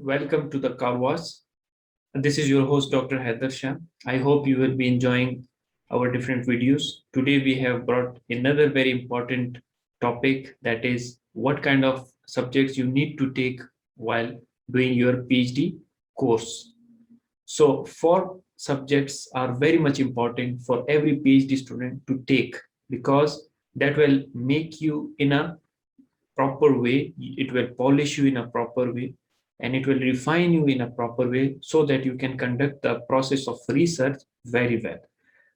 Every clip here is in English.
welcome to the Karwas. This is your host, Dr. Haider Shah. I hope you will be enjoying our different videos. Today, we have brought another very important topic, that is what kind of subjects you need to take while doing your PhD course. So, four subjects are very much important for every PhD student to take because that will make you in a proper way, it will polish you in a proper way, and it will refine you in a proper way so that you can conduct the process of research very well.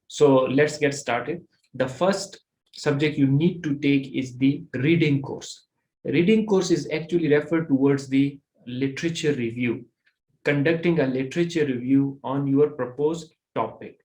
So let's get started. The first subject you need to take is the reading course. Reading course is actually referred towards the literature review, conducting a literature review on your proposed topic.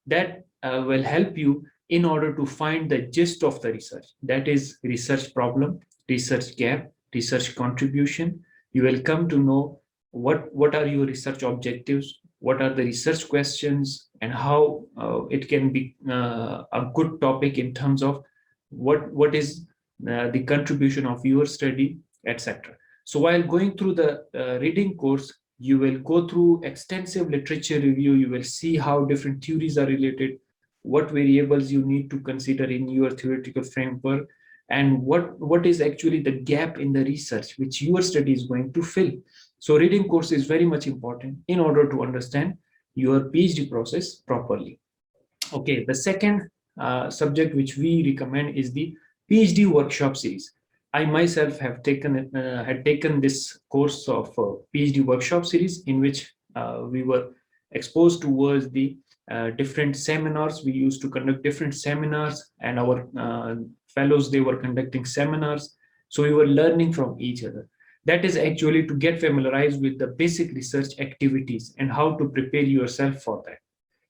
That will help you in order to find the gist of the research. That is research problem, research gap, research contribution. You will come to know what are your research objectives, what are the research questions, and how it can be a good topic in terms of what is the contribution of your study, etc. So while going through the reading course, you will go through extensive literature review. You will see how different theories are related, what variables you need to consider in your theoretical framework, and what is actually the gap in the research which your study is going to fill. So reading course is very much important in order to understand your PhD process properly. Okay, the second subject which we recommend is the PhD workshop series. I myself have had taken this course of PhD workshop series in which we were exposed towards the different seminars. We used to conduct different seminars, and our fellows, they were conducting seminars. So we were learning from each other. That is actually to get familiarized with the basic research activities and how to prepare yourself for that.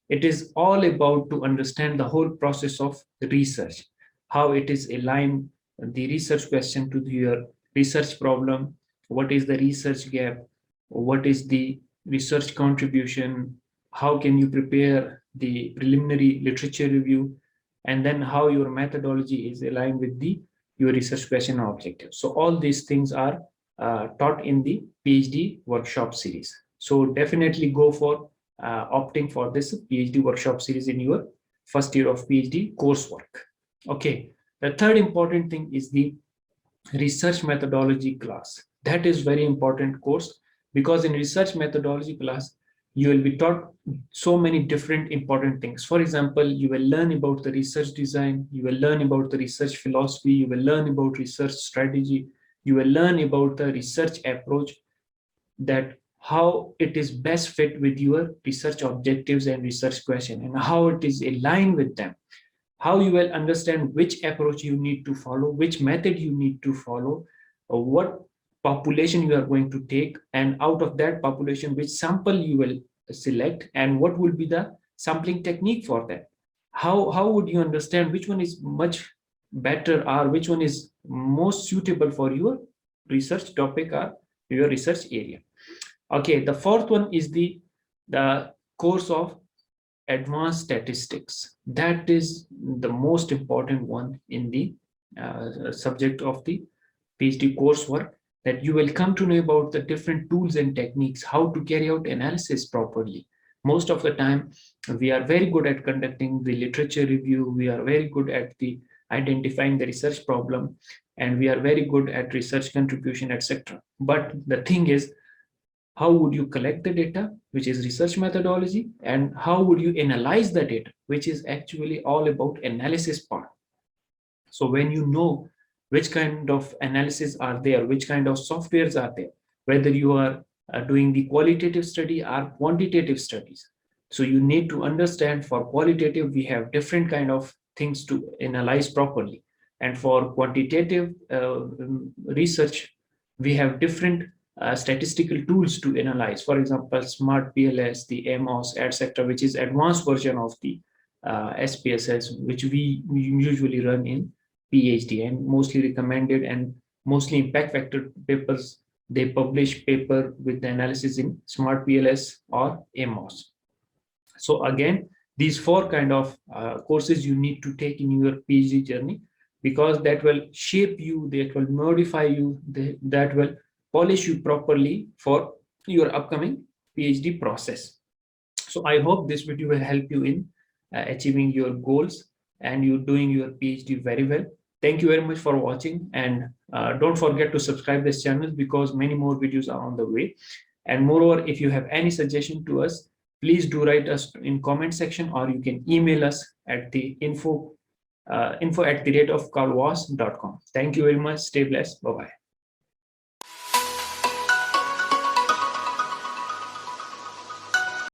It is all about to understand the whole process of research, how it is aligned, the research question to your research problem, what is the research gap, what is the research contribution, how can you prepare the preliminary literature review, and then how your methodology is aligned with your research question or objective. So all these things are taught in the PhD workshop series. So definitely go for opting for this PhD workshop series in your first year of PhD coursework. Okay, the third important thing is the research methodology class. That is very important course because in research methodology class, you will be taught so many different important things. For example, you will learn about the research design, you will learn about the research philosophy, you will learn about research strategy, you will learn about the research approach, that how it is best fit with your research objectives and research question, and how it is aligned with them, how you will understand which approach you need to follow, which method you need to follow, or what population you are going to take, and out of that population, which sample you will select, and what will be the sampling technique for that. How would you understand which one is much better or which one is most suitable for your research topic or your research area. Okay, the fourth one is the course of advanced statistics. That is the most important one in the subject of the PhD coursework, that you will come to know about the different tools and techniques, how to carry out analysis properly. Most of the time, we are very good at conducting the literature review, we are very good at the identifying the research problem, and we are very good at research contribution, etc. But the thing is, how would you collect the data, which is research methodology, and how would you analyze the data, which is actually all about analysis part. So when you know which kind of analysis are there, which kind of softwares are there, whether you are doing the qualitative study or quantitative studies. So you need to understand, for qualitative, we have different kind of things to analyze properly. And for quantitative research, we have different statistical tools to analyze. For example, Smart PLS, the AMOS, etc., which is advanced version of the SPSS, which we usually run in PhD and mostly recommended, and mostly impact factor papers, they publish paper with the analysis in Smart PLS or AMOS. So again, these four kind of courses you need to take in your PhD journey, because that will shape you, that will modify you, that will polish you properly for your upcoming PhD process. So I hope this video will help you in achieving your goals and you doing your PhD very well. Thank you very much for watching, and don't forget to subscribe this channel because many more videos are on the way. And moreover, if you have any suggestion to us, please do write us in comment section, or you can email us at the info at the rate of carlwas.com. Thank you very much. Stay blessed. Bye bye.